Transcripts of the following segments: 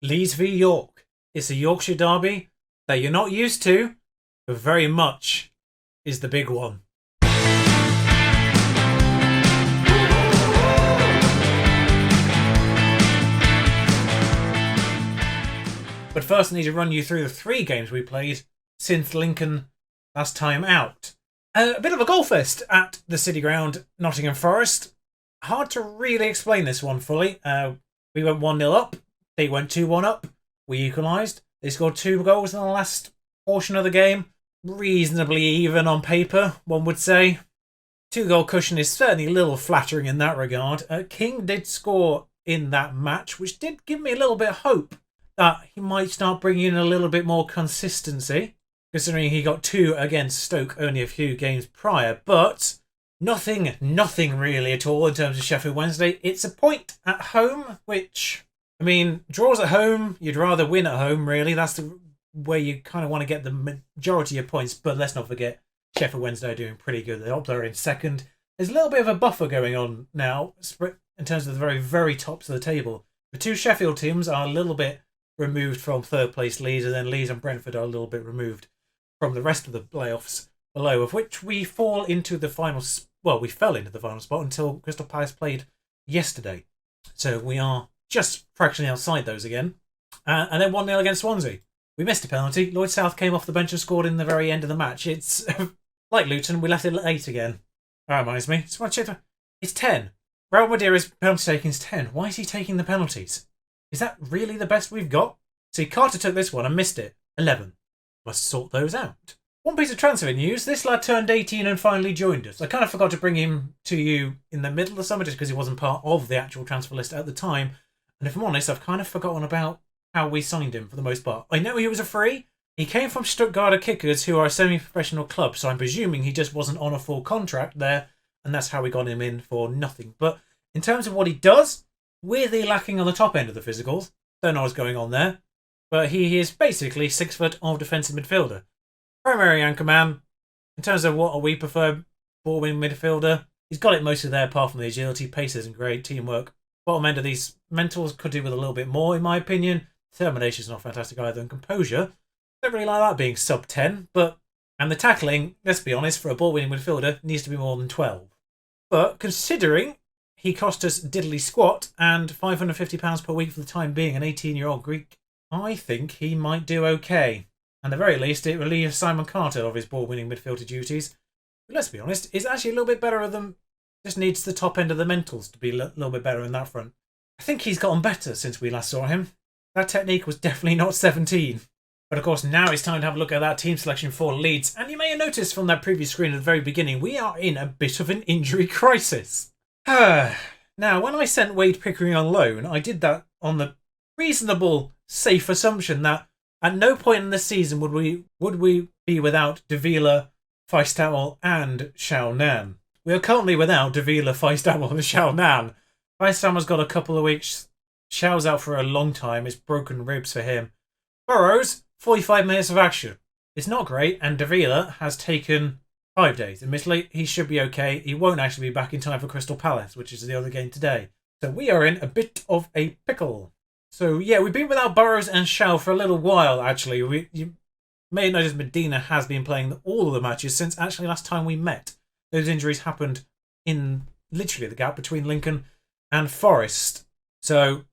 Leeds v York. It's a Yorkshire derby that you're not used to, but very much is the big one. But first, I need to run you through the 3 games we played since Lincoln last time out. A bit of a goal fest at the City Ground, Nottingham Forest. Hard to really explain this one fully. We went 1-0 up. They went 2-1 up. We equalised. They scored 2 goals in the last portion of the game. Reasonably even on paper, one would say. 2-goal cushion is certainly a little flattering in that regard. King did score in that match, which did give me a little bit of hope that he might start bringing in a little bit more consistency, considering he got 2 against Stoke only a few games prior. But nothing really at all in terms of Sheffield Wednesday. It's a point at home, which, I mean, draws at home, you'd rather win at home, really. That's the where you kind of want to get the majority of points. But let's not forget, Sheffield Wednesday are doing pretty good. They're up there in second. There's a little bit of a buffer going on now in terms of the very, very tops of the table. The 2 Sheffield teams are a little bit removed from third place Leeds, and then Leeds and Brentford are a little bit removed from the rest of the playoffs below, of which we fall into the final. Well, we fell into the final spot until Crystal Palace played yesterday. So we are just fractionally outside those again. And then 1-0 against Swansea. We missed a penalty. Lloyd South came off the bench and scored in the very end of the match. It's like Luton, we left it late again. That reminds me. It's 10. Raul Madeira's penalty taking is 10. Why is he taking the penalties? Is that really the best we've got? See, Carter took this one and missed it. 11. Must sort those out. One piece of transfer news. This lad turned 18 and finally joined us. I kind of forgot to bring him to you in the middle of summer just because he wasn't part of the actual transfer list at the time. And if I'm honest, I've kind of forgotten about how we signed him for the most part. I know he was a free. He came from Stuttgarter Kickers, who are a semi-professional club, so I'm presuming he just wasn't on a full contract there, and that's how we got him in for nothing. But in terms of what he does, weirdly lacking on the top end of the physicals. Don't know what's going on there. But he is basically 6 foot of defensive midfielder. Primary anchor man. In terms of what we prefer, ball-winning midfielder, he's got it mostly there apart from the agility. Pace isn't great. Teamwork. Bottom end of these mentals could do with a little bit more, in my opinion. Determination is not fantastic either. And composure, don't really like that being sub 10. And the tackling, let's be honest, for a ball-winning midfielder, needs to be more than 12. But considering he cost us diddly squat and £550 per week for the time being, an 18-year-old Greek, I think he might do okay. At the very least, it relieves Simon Carter of his ball-winning midfielder duties. But let's be honest, it's actually a little bit better than just needs the top end of the mentals to be a little bit better in that front. I think he's gotten better since we last saw him. That technique was definitely not 17. But of course, now it's time to have a look at that team selection for Leeds. And you may have noticed from that previous screen at the very beginning, we are in a bit of an injury crisis. Now, when I sent Wade Pickering on loan, I did that on the reasonable, safe assumption that at no point in the season would we be without Davila, Feistauel and Shao Nan. We are currently without Davila, Feistauel and Shao Nan. Feistauel's got a couple of weeks. Shao's out for a long time. It's broken ribs for him. Burrows, 45 minutes of action. It's not great, and Davila has taken 5 days. Admittedly, he should be okay. He won't actually be back in time for Crystal Palace, which is the other game today. So we are in a bit of a pickle. So yeah, we've been without Burrows and Shao for a little while, actually. You may notice Medina has been playing all of the matches since actually last time we met. Those injuries happened in literally the gap between Lincoln and Forest. So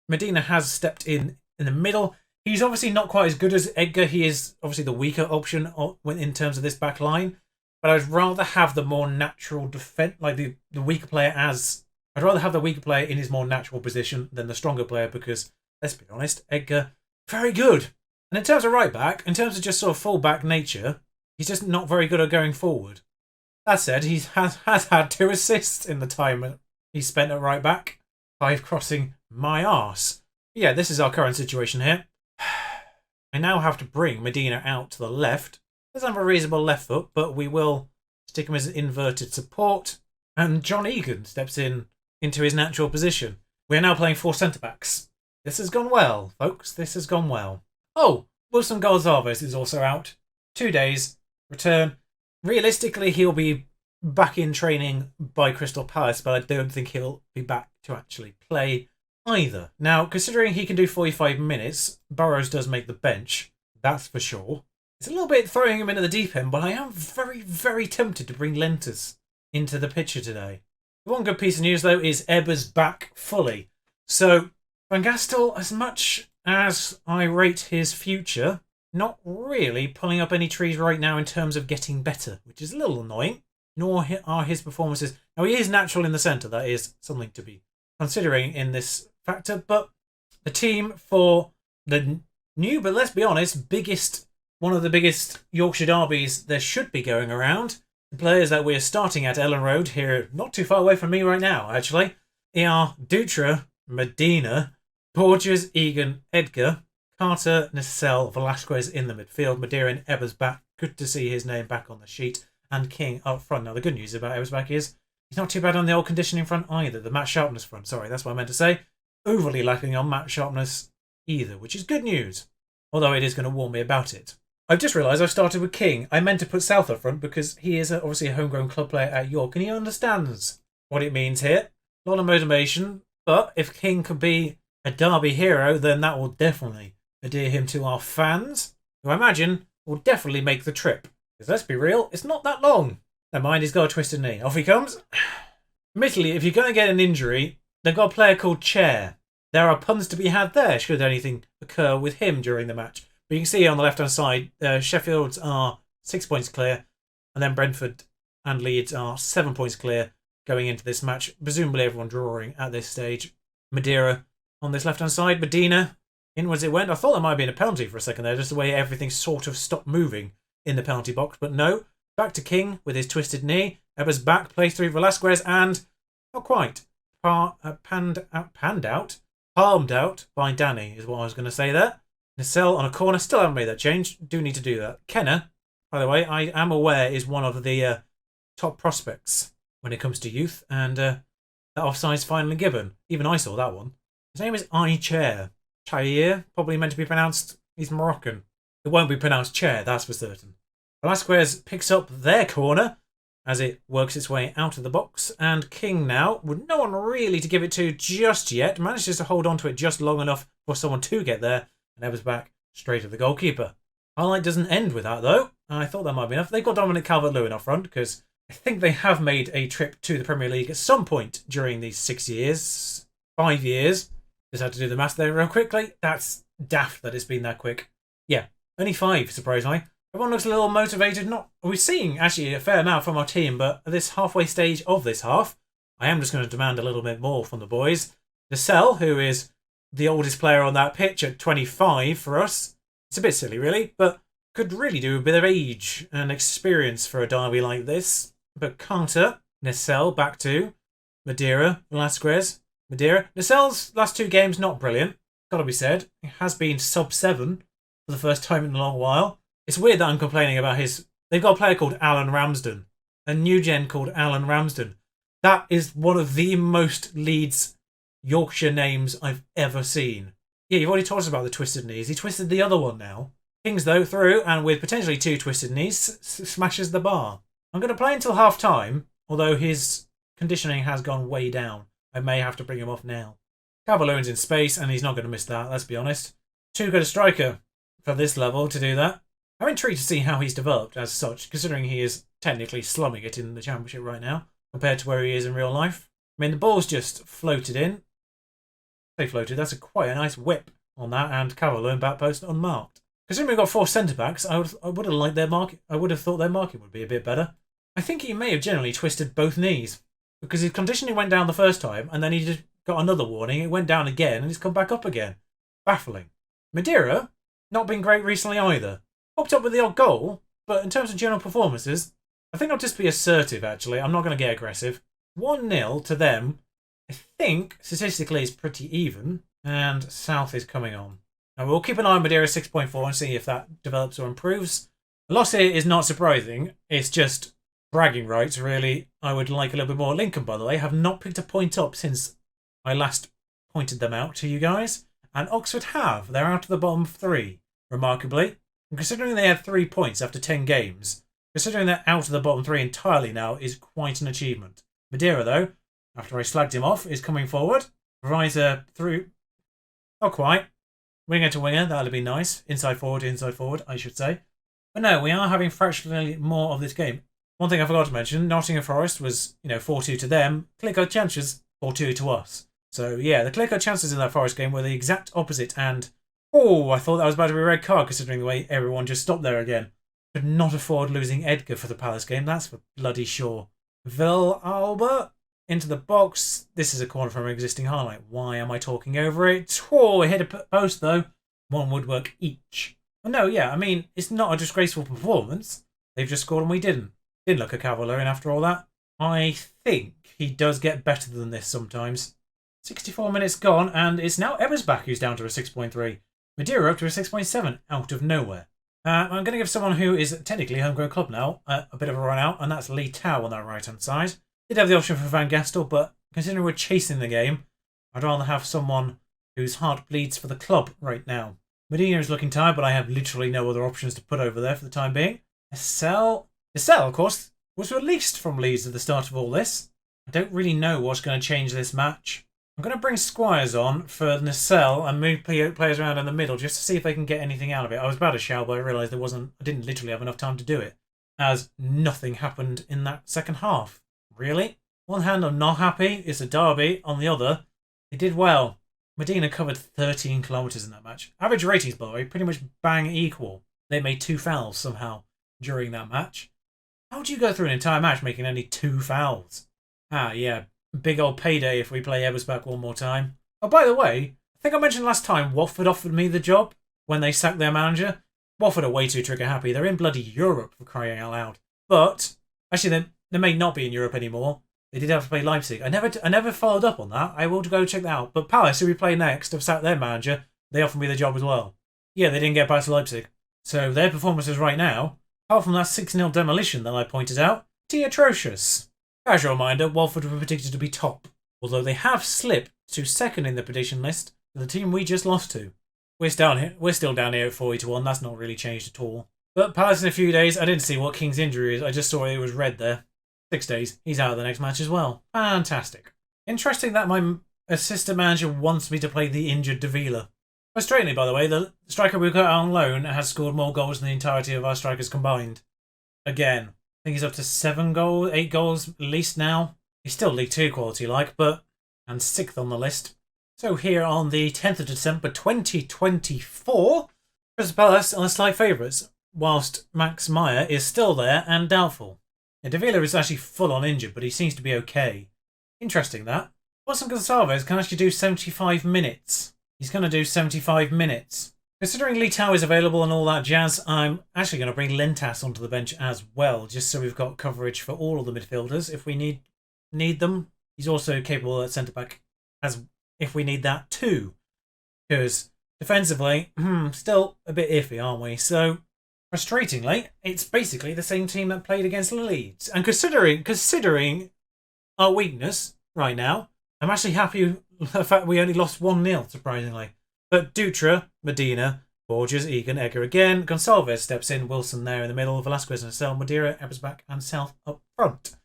Medina has stepped in the middle. He's obviously not quite as good as Edgar. He is obviously the weaker option in terms of this back line. But I'd rather have the more natural defense, like the weaker player I'd rather have the weaker player in his more natural position than the stronger player because, let's be honest, Edgar, very good. And in terms of right back, in terms of just sort of full back nature, he's just not very good at going forward. That said, he has had 2 assists in the time he spent at right back. 5 crossing my arse. Yeah, this is our current situation here. I now have to bring Medina out to the left. Doesn't have a reasonable left foot, but we will stick him as an inverted support. And John Egan steps into his natural position. We are now playing 4 centre-backs. This has gone well, folks. This has gone well. Oh, Wilson Gonzalez is also out. 2 days. Return. Realistically, he'll be back in training by Crystal Palace, but I don't think he'll be back to actually play either. Now, considering he can do 45 minutes, Burrows does make the bench, that's for sure. It's a little bit throwing him into the deep end, but I am very, very tempted to bring Lentus into the picture today. One good piece of news, though, is Eber's back fully. So, Van Gastel, as much as I rate his future, not really pulling up any trees right now in terms of getting better, which is a little annoying. Nor are his performances. Now, he is natural in the centre. That is something to be considering in this factor. But the team for the new, but let's be honest, one of the biggest Yorkshire derbies there should be going around. The players that we're starting at Ellen Road here, not too far away from me right now, actually, are Dutra, Medina, Borges, Egan, Edgar, Carter, Nacelle, Velasquez in the midfield, Madeira and Ebbers back. Good to see his name back on the sheet. And King up front. Now, the good news about Ebbers back is he's not too bad on the old conditioning front either. The match sharpness front, sorry, that's what I meant to say. Overly lacking on match sharpness either, which is good news. Although it is going to warn me about it. I've just realised I've started with King. I meant to put South up front because he is obviously a homegrown club player at York and he understands what it means here. A lot of motivation, but if King could be a derby hero, then that will definitely endear him to our fans, who I imagine will definitely make the trip. Because let's be real, it's not that long. Never mind, he's got a twisted knee. Off he comes. Admittedly, if you're going to get an injury, they've got a player called Chair. There are puns to be had there should anything occur with him during the match. But you can see on the left-hand side, Sheffield's are 6 points clear, and then Brentford and Leeds are 7 points clear going into this match. Presumably everyone drawing at this stage. Madeira on this left-hand side. Medina, inwards it went. I thought there might have been a penalty for a second there, just the way everything sort of stopped moving in the penalty box. But no, back to King with his twisted knee. Ebbers back, plays through Velasquez, and not quite. Palmed out by Danny is what I was going to say there. Nacelle on a corner, still haven't made that change. Do need to do that. Kenner, by the way, I am aware is one of the top prospects when it comes to youth, and that offside's finally given. Even I saw that one. His name is Chair. Chair, probably meant to be pronounced, he's Moroccan. It won't be pronounced Chair, that's for certain. Velasquez picks up their corner as it works its way out of the box, and King now, with no one really to give it to just yet, manages to hold on to it just long enough for someone to get there, and Ebbers back straight at the goalkeeper. Highlight doesn't end with that, though. I thought that might be enough. They've got Dominic Calvert-Lewin up front, because I think they have made a trip to the Premier League at some point during these 5 years. Just had to do the math there real quickly. That's daft that it's been that quick. Yeah, only 5, surprisingly. Everyone looks a little motivated. We're seeing actually a fair amount from our team, but at this halfway stage of this half, I am just going to demand a little bit more from the boys. Nacelle, who is the oldest player on that pitch at 25 for us. It's a bit silly, really, but could really do a bit of age and experience for a derby like this. But Carter, Nacelle back to Madeira, Velasquez, Madeira. Nacelle's last 2 games not brilliant, gotta be said. He has been sub-7 for the first time in a long while. It's weird that I'm complaining about his... They've got a player called Alan Ramsden, a new gen called Alan Ramsden. That is one of the most Leeds Yorkshire names I've ever seen. Yeah, you've already told us about the twisted knees. He twisted the other one now. Kings, though, through, and with potentially 2 twisted knees, smashes the bar. I'm going to play until half-time, although his conditioning has gone way down. I may have to bring him off now. Calvert-Lewin's in space, and he's not going to miss that, let's be honest. Too good a striker for this level to do that. I'm intrigued to see how he's developed as such, considering he is technically slumming it in the Championship right now, compared to where he is in real life. I mean, the ball's just floated in. They floated. That's quite a nice whip on that, and Calvert-Lewin back post unmarked. Considering we've got 4 centre-backs, I would have liked their market. I would have thought their marking would be a bit better. I think he may have generally twisted both knees, because his conditioning went down the first time, and then he just got another warning. It went down again, and it's come back up again. Baffling. Madeira, not been great recently either. Popped up with the odd goal, but in terms of general performances, I think I'll just be assertive, actually. I'm not going to get aggressive. 1-0 to them. I think, statistically, it's pretty even, and South is coming on. Now, we'll keep an eye on Madeira 6.4 and see if that develops or improves. The loss here is not surprising. It's just bragging rights, really. I would like a little bit more. Lincoln, by the way, have not picked a point up since I last pointed them out to you guys. And Oxford have. They're out of the bottom 3, remarkably. And considering they had 3 points after 10 games, considering they're out of the bottom 3 entirely now is quite an achievement. Madeira, though, after I slagged him off, is coming forward. Riser through. Not quite. Winger to winger, that'd be nice. Inside forward, I should say. But no, we are having fractionally more of this game. One thing I forgot to mention, Nottingham Forest was, 4-2 to them. Clear-cut chances, 4-2 to us. So yeah, the clear-cut chances in that Forest game were the exact opposite. And, I thought that was about to be a red card considering the way everyone just stopped there again. Could not afford losing Edgar for the Palace game, that's for bloody sure. Villalba into the box. This is a corner from an existing highlight. Why am I talking over it? Oh, it hit a post though. One woodwork each. Well, no, yeah, I mean, it's not a disgraceful performance. They've just scored and we didn't. Didn't look a Cavalier after all that. I think he does get better than this sometimes. 64 minutes gone, and it's now Ebersbach who's down to a 6.3. Madeira up to a 6.7 out of nowhere. I'm going to give someone who is technically a homegrown club now a bit of a run out, and that's Lee Tao on that right-hand side. Did have the option for Van Gastel, but considering we're chasing the game, I'd rather have someone whose heart bleeds for the club right now. Medina is looking tired, but I have literally no other options to put over there for the time being. Essel, of course, was released from Leeds at the start of all this. I don't really know what's going to change this match. I'm going to bring Squires on for Nacelle and move players around in the middle just to see if they can get anything out of it. I was about to shout, but I realised I didn't literally have enough time to do it, as nothing happened in that second half. Really? One hand I'm not happy, it's a derby. On the other, they did well. Medina covered 13 kilometres in that match. Average ratings, by the way, pretty much bang equal. They made 2 fouls somehow during that match. How do you go through an entire match making only 2 fouls? Ah, yeah. Big old payday if we play Ebersbach one more time. Oh, by the way, I think I mentioned last time Watford offered me the job when they sacked their manager. Watford are way too trigger happy. They're in bloody Europe, for crying out loud. But, actually, they may not be in Europe anymore. They did have to play Leipzig. I never followed up on that. I will go check that out. But Palace, who we play next, have sacked their manager. They offered me the job as well. Yeah, they didn't get back to Leipzig. So their performances right now, apart from that 6-0 demolition that I pointed out, atrocious. Casual reminder, Watford were predicted to be top, although they have slipped to second in the prediction list to the team we just lost to. We're still down here at 40-1, that's not really changed at all. But Palace in a few days, I didn't see what King's injury is, I just saw it was red there. 6 days, he's out of the next match as well. Fantastic. Interesting that my assistant manager wants me to play the injured Davila. Frustratingly, by the way, the striker we got on loan has scored more goals than the entirety of our strikers combined. Again, I think he's up to 8 goals at least now. He's still League 2 quality like, and 6th on the list. So here on the 10th of December 2024, Crystal Palace are the slight favourites, whilst Max Meyer is still there and doubtful. Yeah, Davila is actually full on injured, but he seems to be okay. Interesting that. Watson Gonçalves can actually do 75 minutes. He's going to do 75 minutes. Considering Lee Tao is available and all that jazz, I'm actually going to bring Lentas onto the bench as well, just so we've got coverage for all of the midfielders if we need them. He's also capable at centre-back as if we need that too. Because defensively, still a bit iffy, aren't we? So, frustratingly, it's basically the same team that played against Leeds. And considering our weakness right now, I'm actually happy with the fact we only lost 1-0, surprisingly. But Dutra, Medina, Borges, Egan, Egger again. Gonçalves steps in. Wilson there in the middle. Velasquez and Estelle. Madeira, Ebersbach and South up front.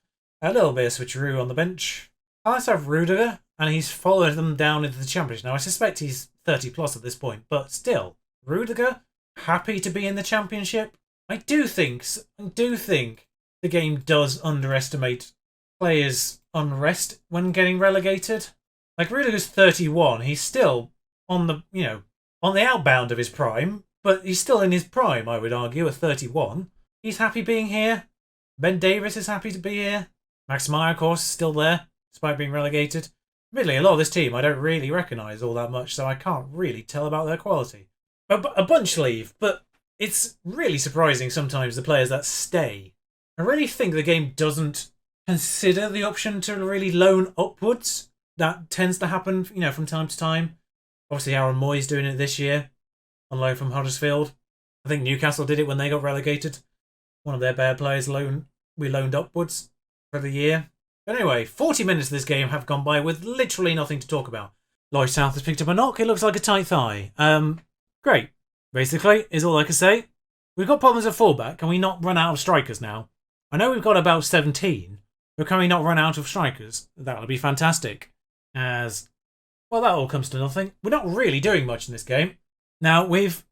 A little bit of switcheroo on the bench. Palace have Rudiger, and he's followed them down into the Championship. Now, I suspect he's 30 plus at this point, but still. Rudiger, happy to be in the Championship. I do think the game does underestimate players' unrest when getting relegated. Like, Rudiger's 31. He's still on the outbound of his prime, but he's still in his prime, I would argue, at 31. He's happy being here. Ben Davis is happy to be here. Max Meyer, of course, is still there, despite being relegated. Admittedly, a lot of this team I don't really recognise all that much, so I can't really tell about their quality. A bunch leave, but it's really surprising sometimes the players that stay. I really think the game doesn't consider the option to really loan upwards. That tends to happen, from time to time. Obviously, Aaron Moy's doing it this year, on loan from Huddersfield. I think Newcastle did it when they got relegated. One of their bad players we loaned upwards for the year. But anyway, 40 minutes of this game have gone by with literally nothing to talk about. Lloyd South has picked up a knock. It looks like a tight thigh. Great. Basically, is all I can say. We've got problems at fullback. Can we not run out of strikers now? I know we've got about 17, but can we not run out of strikers? That would be fantastic. As Well, that all comes to nothing. We're not really doing much in this game. Now, we've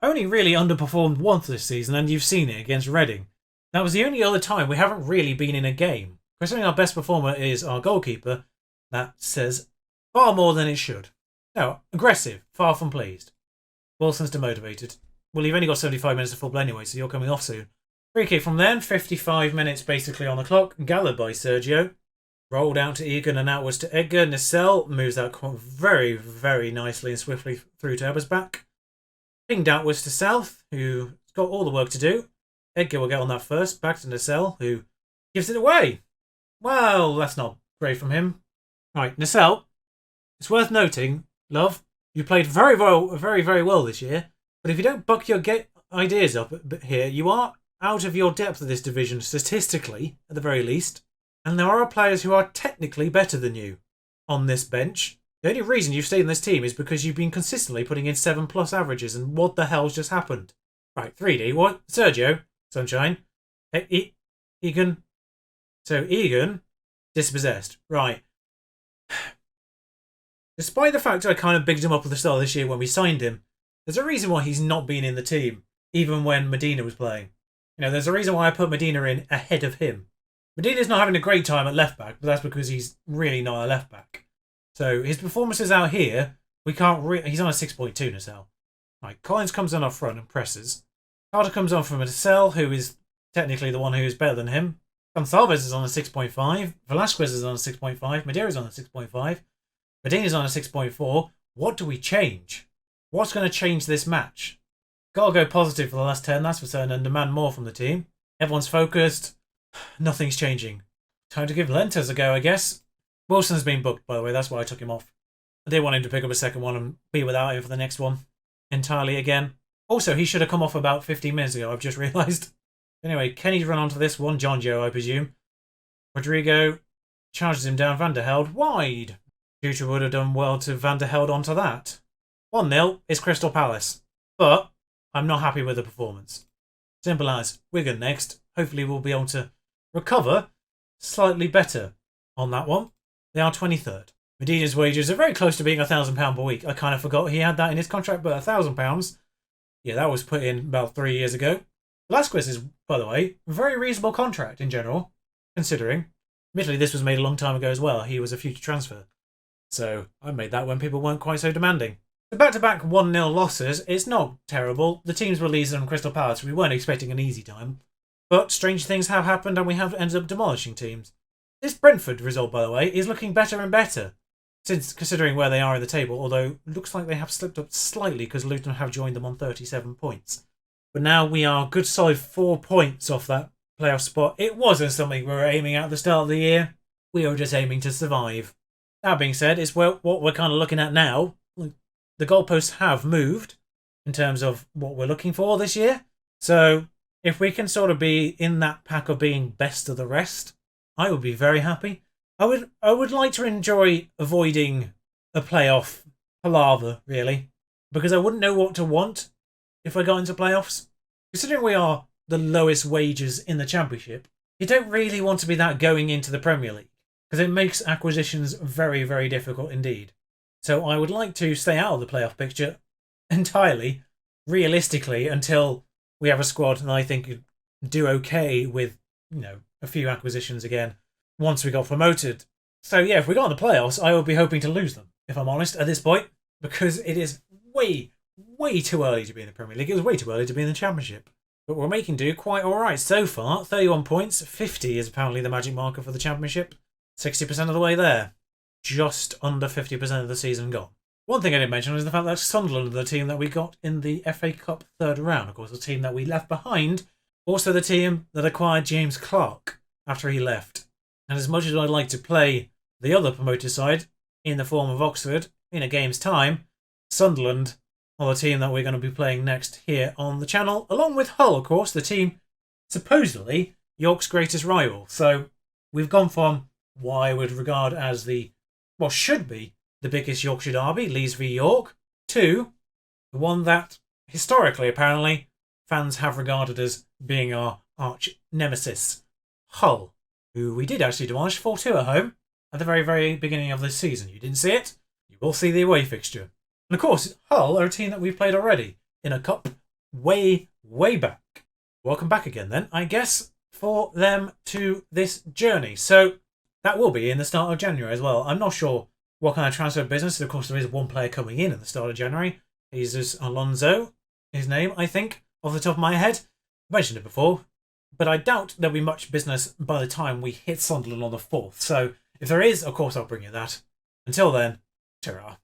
only really underperformed once this season, and you've seen it against Reading. That was the only other time we haven't really been in a game. Considering our best performer is our goalkeeper, that says far more than it should. No, aggressive, far from pleased. Wilson's demotivated. Well, you've only got 75 minutes of football anyway, so you're coming off soon. Free kick from then, 55 minutes basically on the clock, gathered by Sergio. Rolled out to Egan and outwards to Edgar. Nacelle moves that very, very nicely and swiftly through to Ebersbach. Pinged outwards to South, who's got all the work to do. Edgar will get on that first. Back to Nacelle, who gives it away. Well, that's not great from him. Right, Nacelle, it's worth noting, love, you played very, very well this year. But if you don't buck your ideas up here, you are out of your depth of this division, statistically, at the very least. And there are players who are technically better than you on this bench. The only reason you've stayed in this team is because you've been consistently putting in 7+ averages, and what the hell's just happened? Right, 3D, what? Sergio, Sunshine, Egan. So Egan, dispossessed. Right. Despite the fact I kind of bigged him up at the start of this year when we signed him, there's a reason why he's not been in the team, even when Medina was playing. You know, there's a reason why I put Medina in ahead of him. Medina's not having a great time at left back, but that's because he's really not a left back. So his performances out here, we can't. He's on a 6.2 Nacelle. Right, Collins comes on up front and presses. Carter comes on from Nacelle, who is technically the one who is better than him. Gonçalves is on a 6.5. Velasquez is on a 6.5. Madeira's on a 6.5. Medina's on a 6.4. What do we change? What's going to change this match? Gotta go positive for the last 10, that's for certain, and demand more from the team. Everyone's focused. Nothing's changing. Time to give Lentes a go, I guess. Wilson's been booked, by the way. That's why I took him off. I did want him to pick up a second one and be without him for the next one. Entirely again. Also, he should have come off about 15 minutes ago, I've just realised. Anyway, Kenny's run onto this one. John Joe, I presume. Rodrigo charges him down. Van der Held wide. Dutra would have done well to Van der Held onto that. 1-0 is Crystal Palace. But I'm not happy with the performance. Simple as. Wigan next. Hopefully we'll be able to recover slightly better on that one. They are 23rd. Medina's wages are very close to being £1,000 per week. I kind of forgot he had that in his contract, but £1,000, yeah, that was put in about 3 years ago. Velasquez is, by the way, a very reasonable contract in general, considering. Admittedly, this was made a long time ago as well. He was a future transfer. So I made that when people weren't quite so demanding. The back-to-back 1-0 losses, it's not terrible. The teams were Leeds and Crystal Palace. We weren't expecting an easy time. But strange things have happened and we have ended up demolishing teams. This Brentford result, by the way, is looking better and better, since considering where they are in the table, although it looks like they have slipped up slightly because Luton have joined them on 37 points. But now we are a good solid 4 points off that playoff spot. It wasn't something we were aiming at the start of the year. We were just aiming to survive. That being said, it's what we're kind of looking at now. The goalposts have moved in terms of what we're looking for this year. So if we can sort of be in that pack of being best of the rest, I would be very happy. I would like to enjoy avoiding a playoff palaver, really, because I wouldn't know what to want if I got into playoffs. Considering we are the lowest wages in the Championship, you don't really want to be that going into the Premier League, because it makes acquisitions very, very difficult indeed. So I would like to stay out of the playoff picture entirely, realistically, until we have a squad and I think could do okay with, a few acquisitions again once we got promoted. So yeah, if we got in the playoffs, I would be hoping to lose them, if I'm honest, at this point, because it is way, way too early to be in the Premier League. It was way too early to be in the Championship. But we're making do quite alright so far. 31 points, 50 is apparently the magic marker for the Championship. 60% of the way there. Just under 50% of the season gone. One thing I didn't mention is the fact that Sunderland are the team that we got in the FA Cup third round. Of course, the team that we left behind. Also the team that acquired James Clark after he left. And as much as I'd like to play the other promoted side in the form of Oxford in a game's time, Sunderland are the team that we're going to be playing next here on the channel, along with Hull, of course, the team supposedly York's greatest rival. So we've gone from what I would regard as should be the biggest Yorkshire derby, Leeds v York, to the one that historically, apparently, fans have regarded as being our arch nemesis, Hull, who we did actually demolish 4-2 at home at the very, very beginning of this season. You didn't see it? you will see the away fixture. And of course, Hull are a team that we've played already in a cup way, way back. Welcome back again then, I guess, for them to this journey. So that will be in the start of January as well. I'm not sure what kind of transfer business. Of course, there is one player coming in at the start of January. Jesus Alonso, his name, I think, off the top of my head. I mentioned it before, but I doubt there'll be much business by the time we hit Sunderland on the 4th. So if there is, of course, I'll bring you that. Until then, ta-ra.